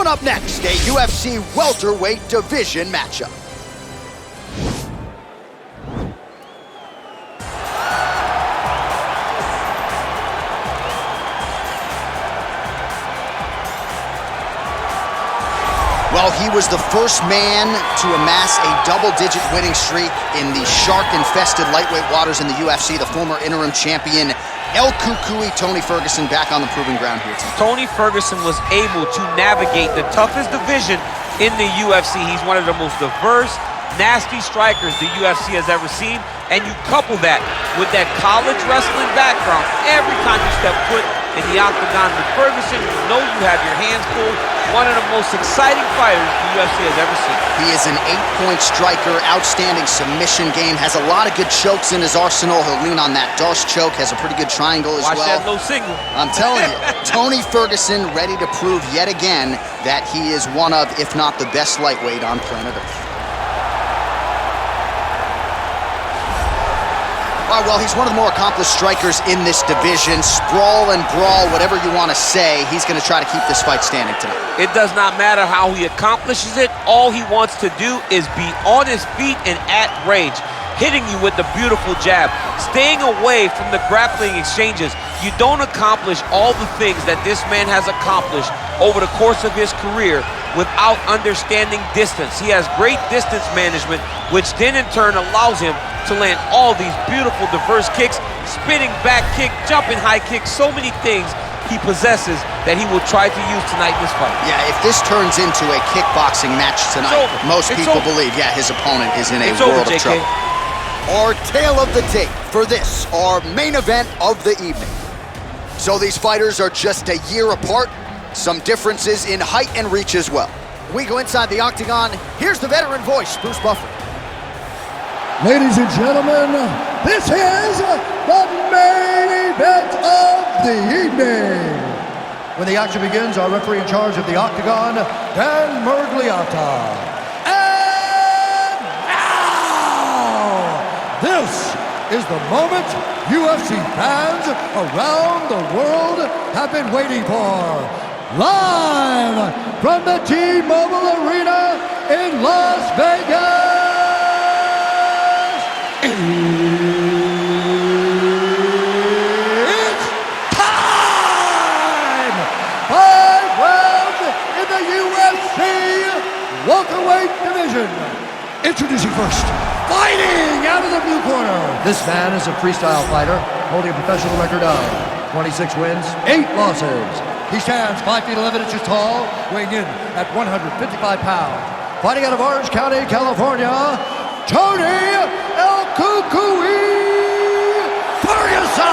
Coming up next, a UFC welterweight division matchup. Well, he was the first man to amass a double-digit winning streak in the shark-infested lightweight waters in the UFC, the former interim champion, El Cucuy Tony Ferguson, back on the proving ground here tonight. Tony Ferguson was able to navigate the toughest division in the UFC. He's one of the most diverse, nasty strikers the UFC has ever seen, and you couple that with that college wrestling background. Every time you step foot in the octagon with Ferguson, you know you have your hands full. One of the most exciting fighters the UFC has ever seen. He is an 8-point striker, outstanding submission game, has a lot of good chokes in his arsenal. He'll lean on that Darce choke, has a pretty good triangle as well. Watch that low single. I'm telling you, Tony Ferguson ready to prove yet again that he is one of, if not the best lightweight on planet Earth. Well, he's one of the more accomplished strikers in this division. Sprawl and brawl, whatever you want to say, he's going to try to keep this fight standing tonight. It does not matter how he accomplishes it. All he wants to do is be on his feet and at range, hitting you with the beautiful jab, staying away from the grappling exchanges. You don't accomplish all the things that this man has accomplished over the course of his career without understanding distance. He has great distance management, which then in turn allows him to land all these beautiful, diverse kicks, spinning back kick, jumping high kick, so many things he possesses that he will try to use tonight in this fight. Yeah, if this turns into a kickboxing match tonight, most people believe, yeah, his opponent is in a world of trouble. Our tale of the tape for this, our main event of the evening. So these fighters are just a year apart, some differences in height and reach as well. We go inside the octagon. Here's the veteran voice, Bruce Buffer. Ladies and gentlemen, this is the main event of the evening. When the action begins, our referee in charge of the octagon, Dan Mergliata. And now, this is the moment UFC fans around the world have been waiting for. Live from the T-Mobile Arena in Las Vegas. It's time! 5 rounds in the UFC welterweight division. Introducing first, fighting out of the blue corner. This man is a freestyle fighter, holding a professional record of 26 wins, 8 losses. He stands 5 feet 11 inches tall, weighing in at 155 pounds. Fighting out of Orange County, California, Tony El Cucuy Ferguson!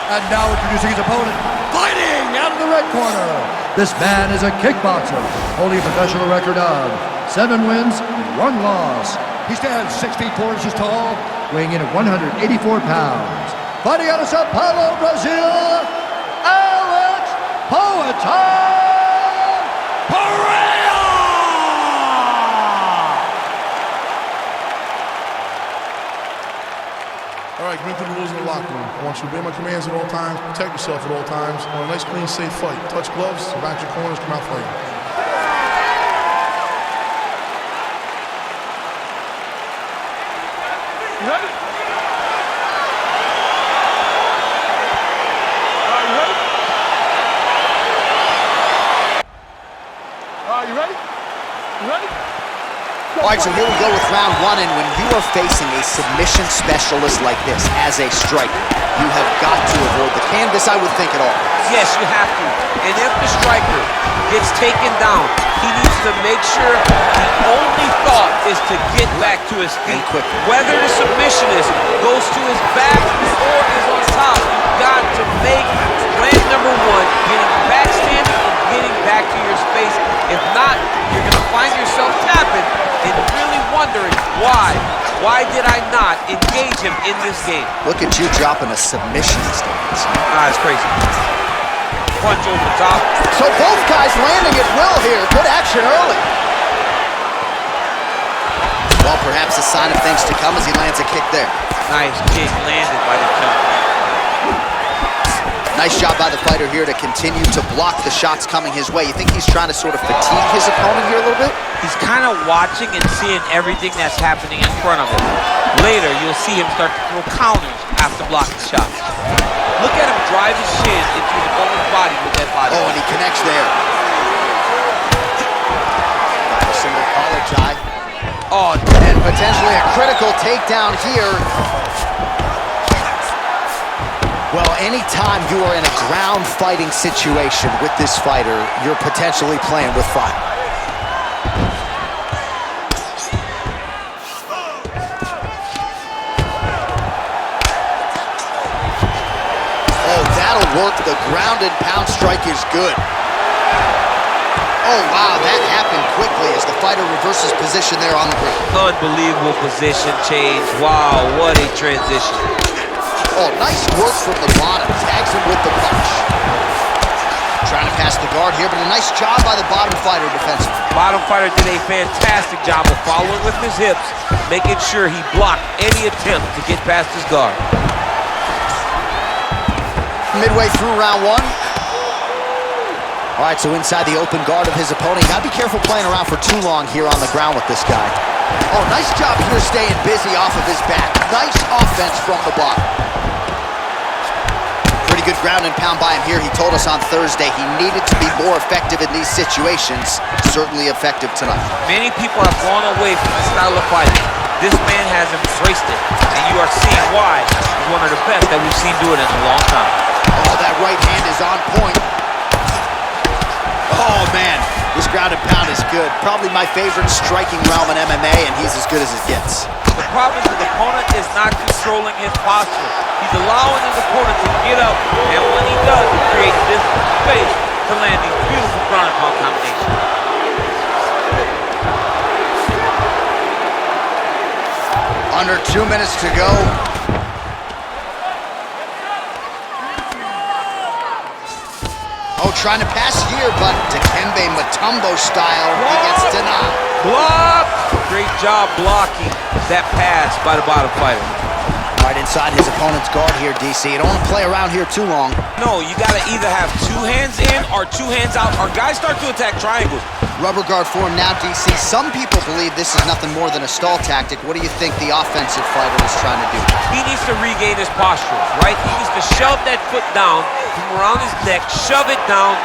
And now introducing his opponent, fighting out of the red corner. This man is a kickboxer, holding a professional record of 7 wins, 1 loss. He stands 6 feet 4 inches tall, weighing in at 184 pounds. Fighting out of Sao Paulo, Brazil, Alex Pereira! All right, coming through the rules in the locker room. I want you to obey my commands at all times, protect yourself at all times. I want a nice, clean, safe fight. Touch gloves, back your corners, come out fighting. You ready? You ready? You ready? All right, so here we go with round 1, and when you are facing a submission specialist like this as a striker, you have got to avoid the canvas, I would think, at all. Yes, you have to. And if the striker gets taken down, he needs to make sure the only thought is to get back to his feet. Whether the submissionist goes to his back or is on top, you've got to make plan number 1, getting back standing and getting back to your space. If not, you're going to find yourself tapping and really wondering why. Why did I not engage him in this game? Look at you dropping a submission stance. It's crazy. Punch over the top. So both guys landing at will here. Good action early. Well, perhaps a sign of things to come as he lands a kick there. Nice kick landed by the jump. Nice job by the fighter here to continue to block the shots coming his way. You think he's trying to sort of fatigue his opponent here a little bit? He's kind of watching and seeing everything that's happening in front of him. Later, you'll see him start to throw counters after blocking shots. Look at him drive his shin into his opponent's body with that body. Oh, and he connects there. Got a single collar tie. Oh, and potentially a critical takedown here. Well, anytime you are in a ground fighting situation with this fighter, you're potentially playing with fire. Oh, that'll work. The ground and pound strike is good. Oh, wow, that happened quickly as the fighter reverses position there on the ground. Unbelievable position change. Wow, what a transition. Oh, nice work from the bottom. Tags him with the punch. Trying to pass the guard here, but a nice job by the bottom fighter defensively. Bottom fighter did a fantastic job of following with his hips, making sure he blocked any attempt to get past his guard. Midway through round one. All right, so inside the open guard of his opponent. You gotta be careful playing around for too long here on the ground with this guy. Oh, nice job here staying busy off of his back. Nice offense from the bottom. Pretty good ground and pound by him here. He told us on Thursday he needed to be more effective in these situations. Certainly effective tonight. Many people have gone away from this style of fighting. This man has embraced it, and you are seeing why he's one of the best that we've seen do it in a long time. Oh, that right hand is on point. Oh, man, this ground and pound is good. Probably my favorite striking realm in MMA, and he's as good as it gets. The problem is the opponent is not controlling his posture. He's allowing his opponent to get up, and when he does, he creates this space to land these beautiful ground and pound combinations. Under 2 minutes to go. Oh, trying to pass here, but Dikembe Mutombo style, he gets denied. Block! Great job blocking that pass by the bottom fighter. Right inside his opponent's guard here, DC. You don't want to play around here too long. No, you got to either have two hands in or two hands out, or guys start to attack triangles. Rubber guard form now, DC. Some people believe this is nothing more than a stall tactic. What do you think the offensive fighter is trying to do? He needs to regain his posture, right? He needs to shove that foot down from around his neck, shove it down,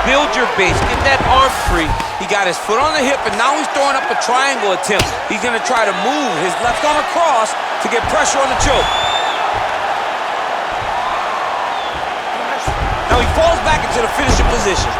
build your base, get that arm free. He got his foot on the hip, and now he's throwing up a triangle attempt. He's going to try to move his left arm across to get pressure on the choke. Now he falls back into the finishing position.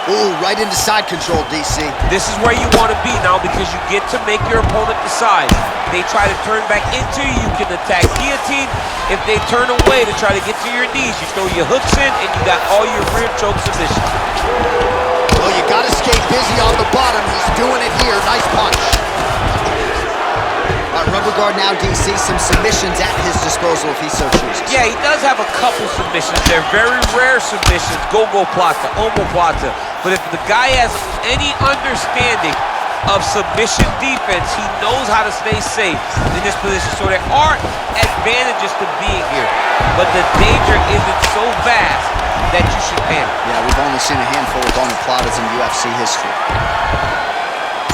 Ooh, right into side control, DC. This is where you want to be now because you get to make your opponent decide. They try to turn back into you, you can attack guillotine. If they turn away to try to get to your knees, you throw your hooks in and you got all your rear choke submissions. Well, you got to stay busy on the bottom. He's doing it here. Nice punch. Rubber guard now, DC. Some submissions at his disposal if he so chooses. Yeah, he does have a couple submissions. They're very rare submissions. Go-go plata, omoplata. But if the guy has any understanding of submission defense, he knows how to stay safe in this position. So there are advantages to being here, but the danger isn't so vast that you should panic. Yeah, we've only seen a handful of omoplatas in UFC history.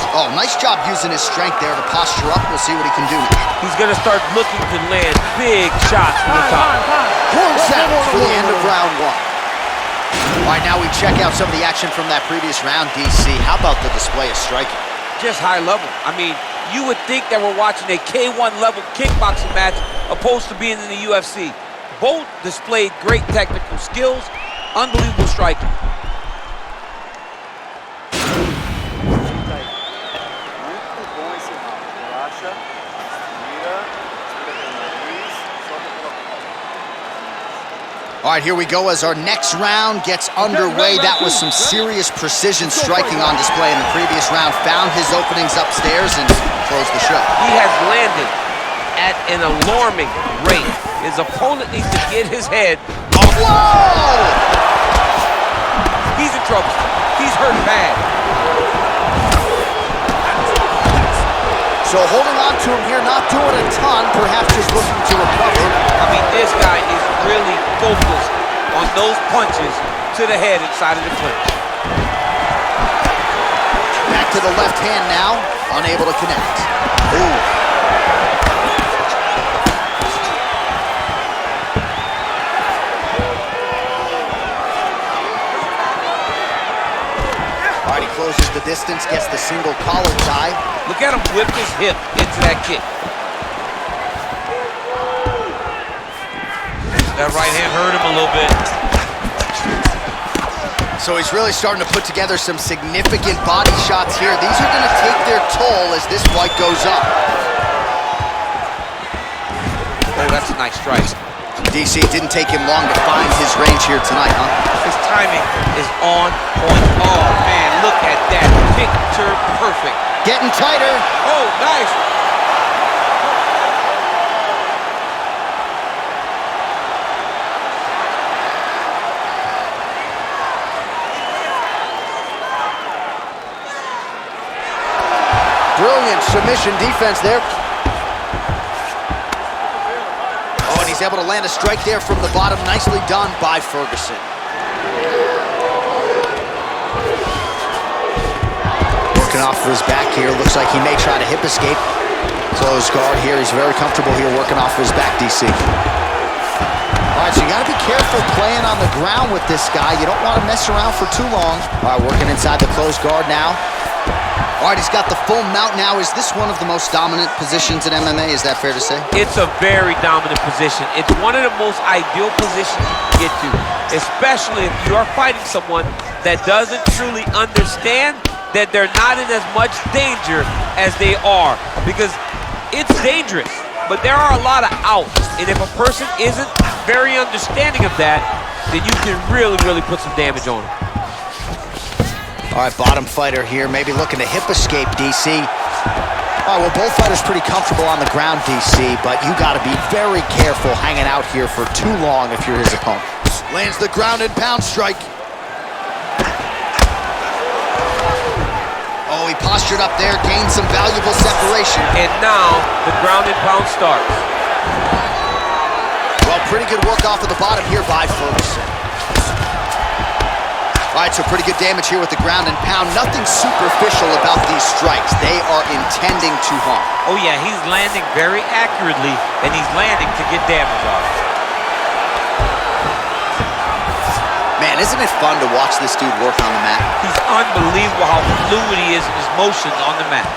Oh, nice job using his strength there to posture up. We'll see what he can do now. He's going to start looking to land big shots from the top. Horns out for the end of round one. All right, now we check out some of the action from that previous round, DC. How about the display of striking? Just high level. I mean, you would think that we're watching a K1 level kickboxing match opposed to being in the UFC. Both displayed great technical skills, unbelievable striking. All right, here we go as our next round gets underway. That was some serious precision striking on display in the previous round. Found his openings upstairs and closed the show. He has landed at an alarming rate. His opponent needs to get his head off. Whoa! He's in trouble. He's hurt bad. So holding on to him here, not doing a ton, perhaps just looking to recover. I mean, this guy is really focused on those punches to the head inside of the clinch. Back to the left hand now, unable to connect. Ooh. All right, he closes the distance, gets the single collar tie. Look at him whip his hip into that kick. That right hand hurt him a little bit. So he's really starting to put together some significant body shots here. These are going to take their toll as this fight goes up. Oh, that's a nice strike. DC, it didn't take him long to find his range here tonight, huh? His timing is on point. Oh, man, look at that. Picture perfect. Getting tighter. Oh, nice. Brilliant submission defense there. Oh, and he's able to land a strike there from the bottom. Nicely done by Ferguson. Working off of his back here. Looks like he may try to hip escape. Close guard here. He's very comfortable here working off of his back, DC. All right, so you got to be careful playing on the ground with this guy. You don't want to mess around for too long. All right, working inside the closed guard now. All right, he's got the full mount now. Is this one of the most dominant positions in MMA? Is that fair to say? It's a very dominant position. It's one of the most ideal positions you can get to, especially if you are fighting someone that doesn't truly understand that they're not in as much danger as they are, because it's dangerous, but there are a lot of outs, and if a person isn't very understanding of that, then you can really, really put some damage on them. All right, bottom fighter here, maybe looking to hip escape, DC. All right, well, both fighters pretty comfortable on the ground, DC, but you got to be very careful hanging out here for too long if you're his opponent. Lands the ground and pound strike. Oh, he postured up there, gained some valuable separation. And now the ground and pound starts. Well, pretty good work off of the bottom here by Ferguson. All right, so pretty good damage here with the ground and pound. Nothing superficial about these strikes. They are intending to harm. Oh, yeah, he's landing very accurately, and he's landing to get damage off. Man, isn't it fun to watch this dude work on the mat? He's unbelievable how fluid he is in his motions on the mat.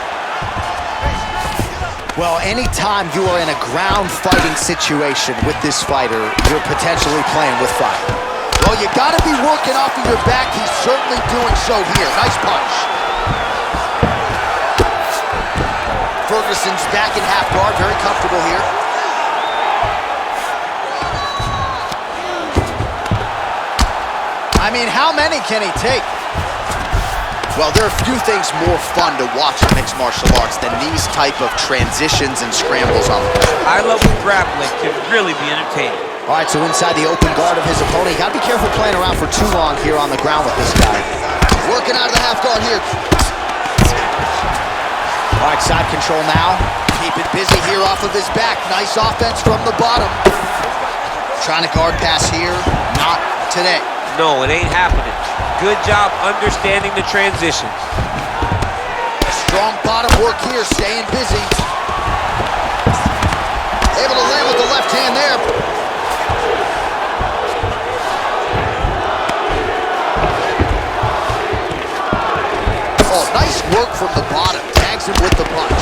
Well, anytime you are in a ground fighting situation with this fighter, you're potentially playing with fire. Well, you gotta be working off of your back. He's certainly doing so here. Nice punch. Ferguson's back in half guard, very comfortable here. I mean, how many can he take? Well, there are few things more fun to watch in mixed martial arts than these type of transitions and scrambles on the ground. High-level grappling can really be entertaining. All right, so inside the open guard of his opponent, you gotta be careful playing around for too long here on the ground with this guy. Working out of the half guard here. All right, side control now. Keep it busy here off of his back. Nice offense from the bottom. Trying to guard pass here, not today. No, it ain't happening. Good job understanding the transitions. Strong bottom work here, staying busy. Able to land with the left hand there. Oh, nice work from the bottom. Tags him with the punch.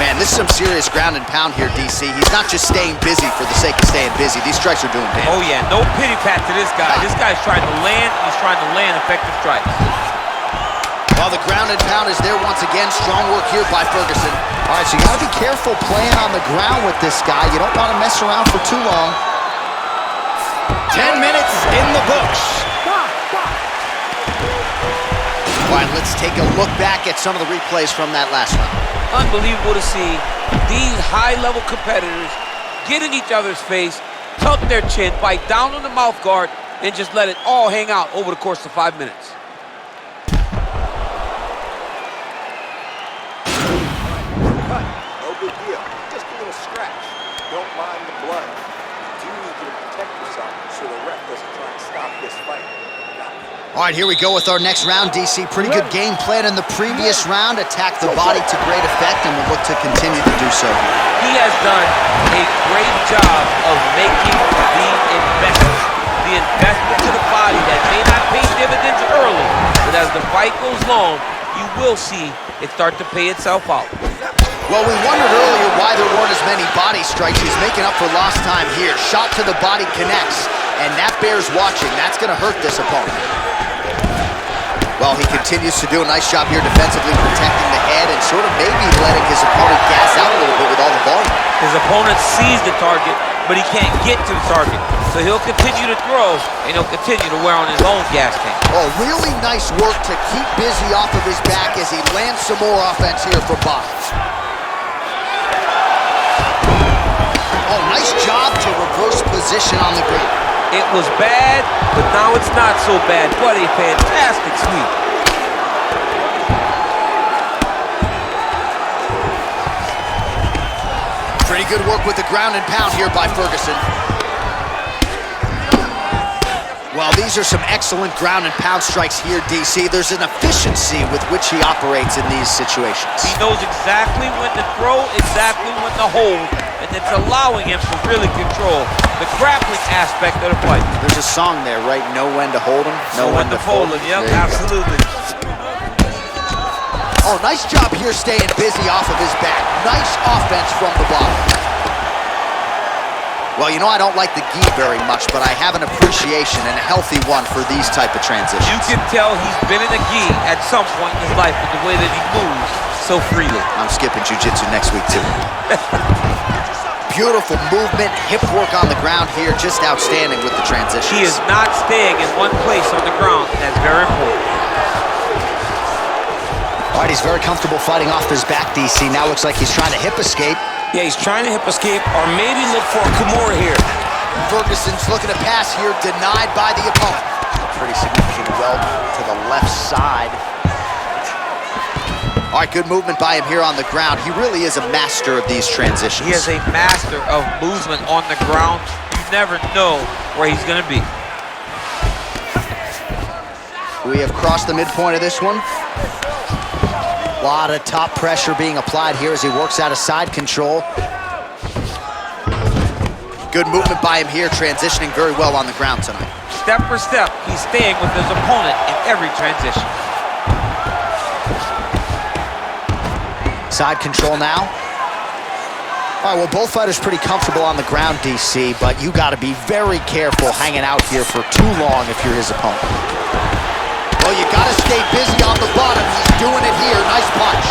Man, this is some serious ground and pound here, DC. He's not just staying busy for the sake of staying busy. These strikes are doing damage. Oh, yeah, no pity pat to this guy. This guy's trying to land. He's trying to land effective strikes. Well, the ground and pound is there once again. Strong work here by Ferguson. All right, so you got to be careful playing on the ground with this guy. You don't want to mess around for too long. 10 minutes in the books. All right, let's take a look back at some of the replays from that last round. Unbelievable to see these high-level competitors get in each other's face, tuck their chin, bite down on the mouth guard, and just let it all hang out over the course of 5 minutes. so the ref doesn't try and stop this fight. All right, here we go with our next round, DC. Pretty good game plan in the previous round. Attacked the body to great effect, and we'll look to continue to do so. He has done a great job of making the investment to the body that may not pay dividends early, but as the fight goes long, you will see it start to pay itself out. Well, we wondered earlier why there weren't as many body strikes. He's making up for lost time here. Shot to the body connects, and that bears watching. That's going to hurt this opponent. Well, he continues to do a nice job here defensively, protecting the head and sort of maybe letting his opponent gas out a little bit with all the volume. His opponent sees the target, but he can't get to the target. So he'll continue to throw, and he'll continue to wear on his own gas tank. Oh, really nice work to keep busy off of his back as he lands some more offense here from body. Oh, nice job to reverse position on the ground. It was bad, but now it's not so bad. What a fantastic sweep. Pretty good work with the ground and pound here by Ferguson. Well, these are some excellent ground and pound strikes here, DC. There's an efficiency with which he operates in these situations. He knows exactly when to throw, exactly when to hold, and it's allowing him to really control the grappling aspect of the fight. There's a song there, right? Know when to hold him, know when to fold him. Yep, absolutely. Oh, nice job here staying busy off of his back. Nice offense from the bottom. Well, you know I don't like the gi very much, but I have an appreciation and a healthy one for these type of transitions. You can tell he's been in a gi at some point in his life with the way that he moves so freely. I'm skipping jiu-jitsu next week, too. Beautiful movement, hip work on the ground here, just outstanding with the transitions. He is not staying in one place on the ground, and that's very important. All right, he's very comfortable fighting off his back, DC. Now looks like he's trying to hip escape. Yeah, he's trying to hip escape or maybe look for a Kamaru here. Ferguson's looking to pass here, denied by the opponent. Pretty significant weld to the left side. All right, good movement by him here on the ground. He really is a master of these transitions. He is a master of movement on the ground. You never know where he's going to be. We have crossed the midpoint of this one. A lot of top pressure being applied here as he works out of side control. Good movement by him here, transitioning very well on the ground tonight. Step for step, he's staying with his opponent in every transition. Side control now. All right, well, both fighters pretty comfortable on the ground, DC, but you got to be very careful hanging out here for too long if you're his opponent. Well, you got to stay busy on the bottom. He's doing it here. Nice punch.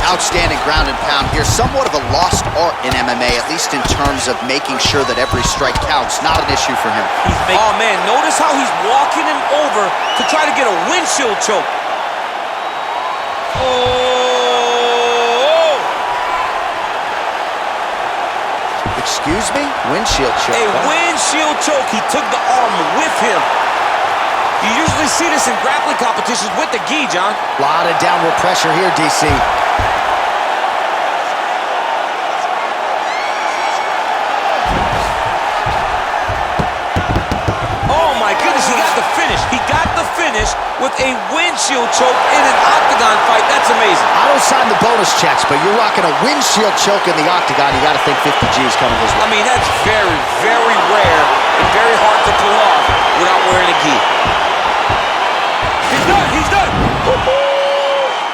Outstanding ground and pound here. Somewhat of a lost art in MMA, at least in terms of making sure that every strike counts. Not an issue for him. Oh, man, notice how he's walking him over to try to get a windshield choke. Oh! Excuse me? Windshield choke. A windshield choke. He took the arm with him. You usually see this in grappling competitions with the gi, John. A lot of downward pressure here, DC. Oh my goodness, he got the finish. He got the finish with a windshield choke in an octagon fight. That's amazing. I don't sign the bonus checks, but you're rocking a windshield choke in the octagon. You got to think 50 G's coming his way. I mean, that's very, very rare and very hard to pull off without wearing a gi. He's done, he's done.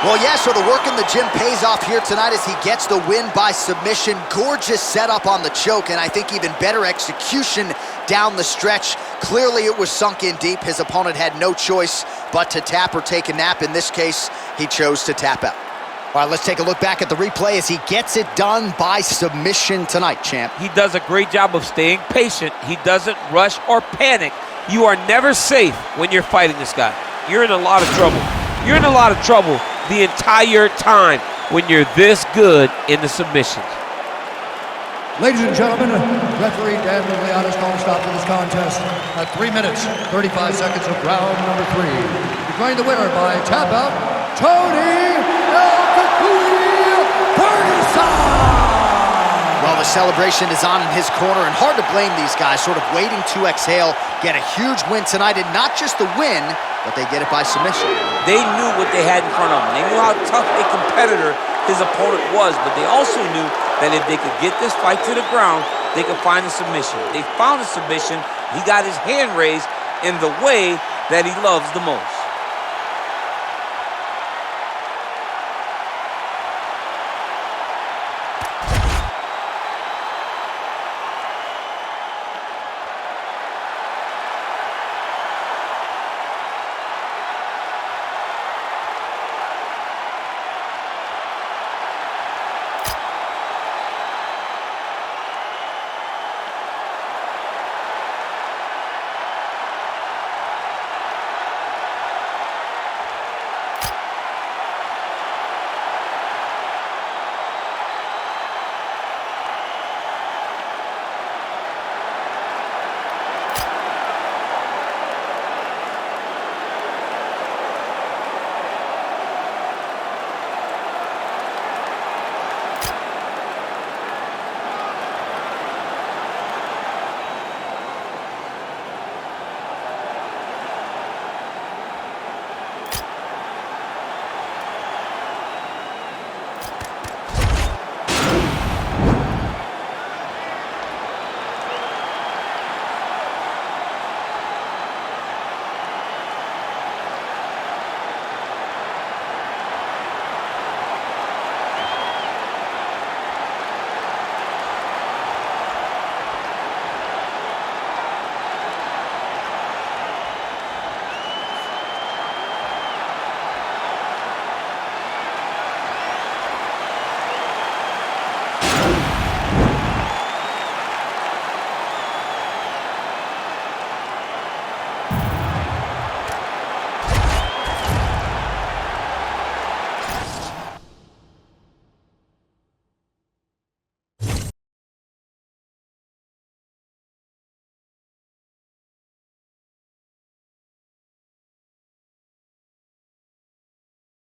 Well, yeah, so the work in the gym pays off here tonight as he gets the win by submission. Gorgeous setup on the choke, and I think even better execution down the stretch. Clearly, it was sunk in deep. His opponent had no choice but to tap or take a nap. In this case, he chose to tap out. All right, let's take a look back at the replay as he gets it done by submission tonight, champ. He does a great job of staying patient. He doesn't rush or panic. You are never safe when you're fighting this guy. You're in a lot of trouble. You're in a lot of trouble the entire time when you're this good in the submissions. Ladies and gentlemen, referee Dan Leonis calling stop to this contest at 3 minutes, 35 seconds of round number 3. Declaring the winner by tap out, Tony Ferguson! Well, the the celebration is on in his corner, and hard to blame these guys, sort of waiting to exhale, get a huge win tonight, and not just the win, but they get it by submission. They knew what they had in front of them. They knew how tough a competitor his opponent was, but they also knew that if they could get this fight to the ground, they could find a submission. They found a submission. He got his hand raised in the way that he loves the most.